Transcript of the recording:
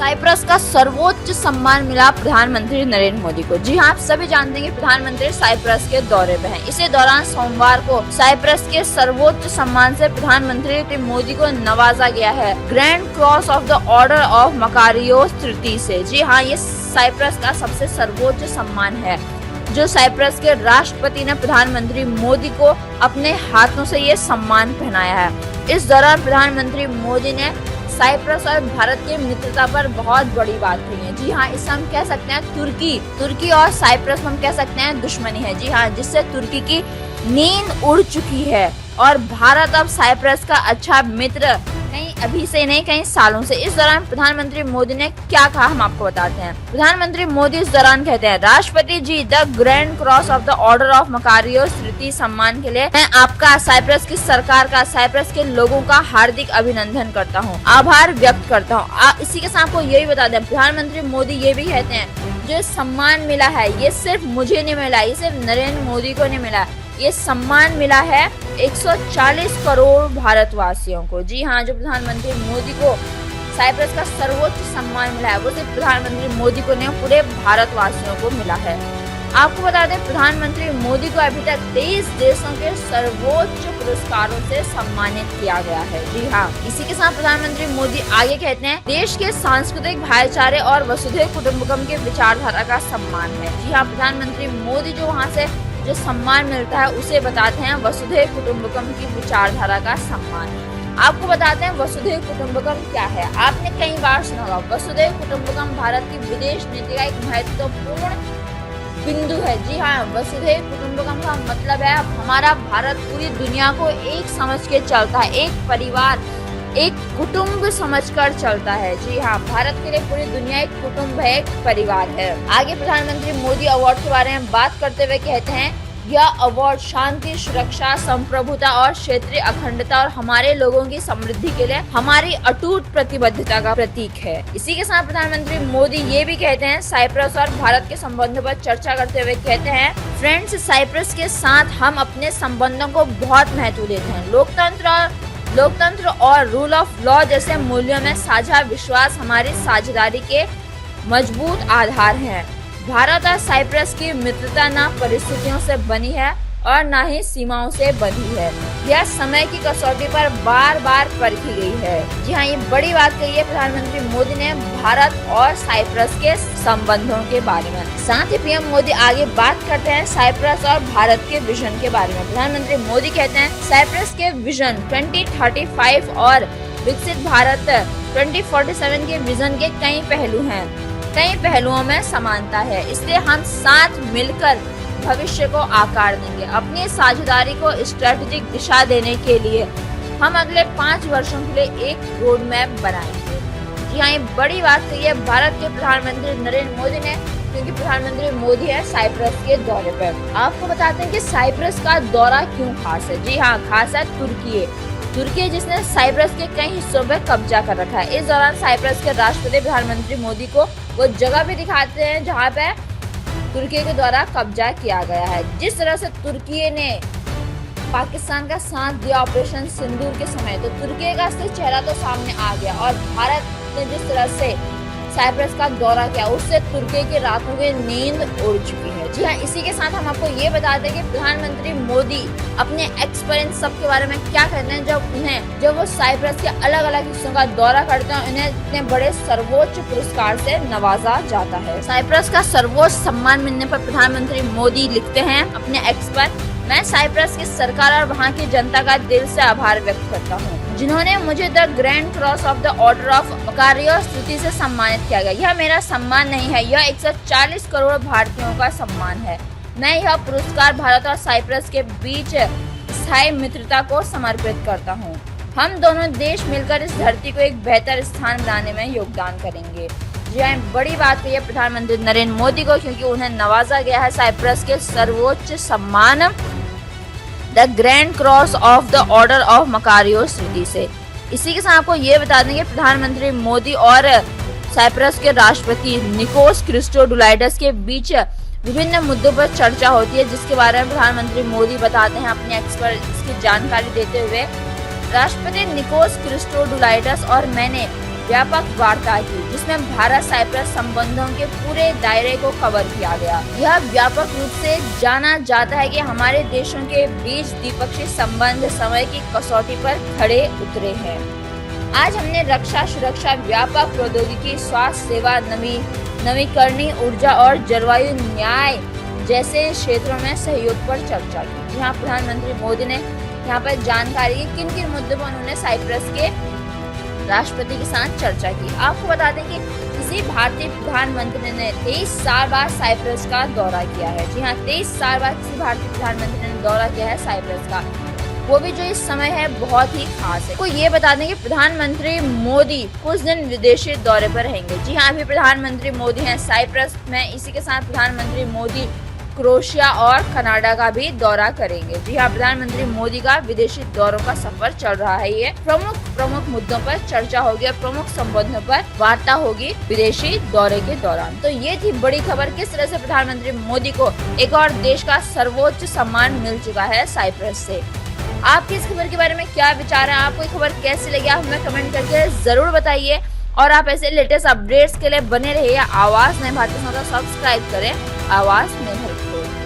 Cyprus का सर्वोच्च सम्मान मिला प्रधानमंत्री नरेंद्र मोदी को। जी हाँ, आप सभी जानते हैं कि प्रधानमंत्री साइप्रस के दौरे पे हैं। इसी दौरान सोमवार को साइप्रस के सर्वोच्च सम्मान से प्रधानमंत्री मोदी को नवाजा गया है, grand cross of the order of Makarios तृतीय से। जी हाँ, ये साइप्रस का सबसे सर्वोच्च सम्मान है जो साइप्रस के राष्ट्रपति ने प्रधानमंत्री मोदी को अपने हाथों से ये सम्मान पहनाया है। इस दौरान प्रधानमंत्री मोदी ने साइप्रस और भारत की मित्रता पर बहुत बड़ी बात कही है। जी हाँ, इससे हम कह सकते हैं तुर्की और साइप्रस हम कह सकते हैं दुश्मनी है। जी हाँ, जिससे तुर्की की नींद उड़ चुकी है और भारत अब साइप्रस का अच्छा मित्र कहीं अभी से नहीं कई सालों से। इस दौरान प्रधानमंत्री मोदी ने क्या कहा हम आपको बताते हैं। प्रधानमंत्री मोदी इस दौरान कहते हैं, राष्ट्रपति जी, the grand cross of the order of Makarios तृतीय सम्मान के लिए मैं आपका, साइप्रस की सरकार का, साइप्रस के लोगों का हार्दिक अभिनंदन करता हूँ, आभार व्यक्त करता हूँ। इसी के साथ आपको यही बता दें, प्रधानमंत्री मोदी ये भी कहते हैं जो सम्मान मिला है ये सिर्फ मुझे नहीं मिला, ये सिर्फ नरेंद्र मोदी को नहीं मिला, ये सम्मान मिला है 140 करोड़ भारतवासियों को। जी हाँ, जो प्रधानमंत्री मोदी को साइप्रस का सर्वोच्च सम्मान मिला है वो सिर्फ प्रधानमंत्री मोदी को नहीं, पूरे भारतवासियों को मिला है। आपको बता दें, प्रधानमंत्री मोदी को अभी तक 23 देशों के सर्वोच्च पुरस्कारों से सम्मानित किया गया है। जी हाँ, इसी के साथ प्रधानमंत्री मोदी आगे कहते हैं, देश के सांस्कृतिक भाईचारे और वसुधैव कुटुंबकम के विचारधारा का सम्मान है। जी हाँ, प्रधानमंत्री मोदी जो वहाँ से जो सम्मान मिलता है उसे बताते हैं वसुधैव कुटुंबकम की विचारधारा का सम्मान। आपको बताते हैं वसुधैव कुटुंबकम क्या है। आपने कई बार सुना होगा, वसुधैव कुटुंबकम भारत की विदेश नीति का एक महत्वपूर्ण बिंदु है। जी हाँ, वसुधैव कुटुंबकम का मतलब है हमारा भारत पूरी दुनिया को एक समझ के चलता है, एक परिवार, एक कुटुंब समझकर चलता है। जी हाँ, भारत के लिए पूरी दुनिया एक कुटुंब है, एक परिवार है। आगे प्रधानमंत्री मोदी अवार्ड के बारे में बात करते हुए कहते हैं, यह अवार्ड शांति, सुरक्षा, संप्रभुता और क्षेत्रीय अखंडता और हमारे लोगों की समृद्धि के लिए हमारी अटूट प्रतिबद्धता का प्रतीक है। इसी के साथ प्रधानमंत्री मोदी ये भी कहते हैं, साइप्रस और भारत के संबंधों पर चर्चा करते हुए कहते हैं, फ्रेंड्स, साइप्रस के साथ हम अपने संबंधों को बहुत महत्व देते हैं। लोकतंत्र और रूल ऑफ लॉ जैसे मूल्यों में साझा विश्वास हमारी साझेदारी के मजबूत आधार हैं। भारत और साइप्रस की मित्रता न परिस्थितियों से बनी है और न ही सीमाओं से बंधी है, यह समय की कसौटी पर बार बार परखी गई है। जी हाँ, ये बड़ी बात कही है प्रधानमंत्री मोदी ने भारत और साइप्रस के संबंधों के बारे में। साथ ही पीएम मोदी आगे बात करते हैं साइप्रस और भारत के विजन के बारे में। प्रधानमंत्री मोदी कहते हैं, साइप्रस के विजन 2035 और विकसित भारत 2047 के विजन के कई पहलू हैं, कई पहलुओं में समानता है, इसलिए हम साथ मिलकर भविष्य को आकार देंगे। अपनी साझेदारी को स्ट्रेटेजिक दिशा देने के लिए हम अगले 5 वर्षों के लिए एक रोड मैप बनाएंगे। जी हाँ, ये बड़ी बात कही है भारत के प्रधानमंत्री नरेंद्र मोदी ने, क्योंकि प्रधानमंत्री मोदी है साइप्रस के दौरे पर। आपको बताते हैं कि साइप्रस का दौरा क्यों खास है। जी हाँ, खास है तुर्की जिसने साइप्रस के कई हिस्सों पर कब्जा कर रखा है। इस दौरान साइप्रस के राष्ट्रपति प्रधानमंत्री मोदी को वो जगह भी दिखाते हैं जहाँ पे तुर्की के द्वारा कब्जा किया गया है। जिस तरह से तुर्की ने पाकिस्तान का साथ दिया ऑपरेशन सिंदूर के समय, तो तुर्की का असली चेहरा तो सामने आ गया और भारत ने जिस तरह से साइप्रस का दौरा किया उससे तुर्की की रातों की नींद उड़ चुकी है। जी हाँ, इसी के साथ हम आपको ये बता दें कि प्रधानमंत्री मोदी अपने एक्सपीरियंस सबके बारे में क्या कहते हैं जब वो साइप्रस के अलग अलग हिस्सों का दौरा करते हैं, उन्हें इतने बड़े सर्वोच्च पुरस्कार से नवाजा जाता है। साइप्रस का सर्वोच्च सम्मान मिलने पर प्रधानमंत्री मोदी लिखते हैं अपने एक्स पर, मैं साइप्रस की सरकार और वहाँ की जनता का दिल से आभार व्यक्त करता हूँ जिन्होंने मुझे the grand cross of the order of Makarios तृतीय से सम्मानित किया गया। यह मेरा सम्मान नहीं है, यह 140 करोड़ भारतीयों का सम्मान है। मैं यह पुरस्कार भारत और साइप्रस के बीच स्थायी मित्रता को समर्पित करता हूँ। हम दोनों देश मिलकर इस धरती को एक बेहतर स्थान बनाने में योगदान करेंगे। जी हाँ, बड़ी बात है प्रधानमंत्री नरेंद्र मोदी को, क्योंकि उन्हें नवाजा गया है साइप्रस के सर्वोच्च सम्मान the grand cross of the order of Makarios तृतीय से। इसी के साथ आपको ये बता देंगे प्रधानमंत्री मोदी और साइप्रस के राष्ट्रपति निकोस क्रिस्टोडुलाइडस के बीच विभिन्न मुद्दों पर चर्चा होती है, जिसके बारे में प्रधानमंत्री मोदी बताते हैं अपने एक्सपर्ट की जानकारी देते हुए, राष्ट्रपति निकोस क्रिस्टोडुलाइडस और मैंने व्यापक वार्ता की, जिसमें भारत साइप्रस संबंधों के पूरे दायरे को कवर किया गया। यह व्यापक रूप से जाना जाता है कि हमारे देशों के बीच द्विपक्षीय संबंध समय की कसौटी पर खड़े उतरे हैं। आज हमने रक्षा, सुरक्षा, व्यापक प्रौद्योगिकी, स्वास्थ्य सेवा, नवीकरणीय ऊर्जा और जलवायु न्याय जैसे क्षेत्रों में सहयोग पर चर्चा की। जी हाँ, प्रधानमंत्री मोदी ने यहाँ पर जानकारी की किन किन मुद्दों पर उन्होंने साइप्रस के राष्ट्रपति के साथ चर्चा की। आपको बता दें कि किसी भारतीय प्रधानमंत्री ने 23 साल बाद साइप्रस का दौरा किया है। जी हाँ, 23 साल बाद किसी भारतीय प्रधानमंत्री ने दौरा किया है साइप्रस का, वो भी जो इस समय है बहुत ही खास है। को ये बता दें कि प्रधानमंत्री मोदी कुछ दिन विदेशी दौरे पर रहेंगे। जी हाँ, अभी प्रधानमंत्री मोदी हैं साइप्रस में, इसी के साथ प्रधानमंत्री मोदी क्रोएशिया और कनाडा का भी दौरा करेंगे। जी हाँ, प्रधानमंत्री मोदी का विदेशी दौरों का सफर चल रहा है। ये प्रमुख मुद्दों पर चर्चा होगी और प्रमुख संबंधों पर वार्ता होगी विदेशी दौरे के दौरान। तो ये थी बड़ी खबर, किस तरह से प्रधानमंत्री मोदी को एक और देश का सर्वोच्च सम्मान मिल चुका है साइप्रस से। आपकी इस खबर के बारे में क्या विचार है, आपको ये खबर कैसी लगी, आप हमें कमेंट करके जरूर बताइए। और आप ऐसे लेटेस्ट अपडेट्स के लिए बने रहिए आवाज नए भारत को सब्सक्राइब करें, आवाज नए भारत।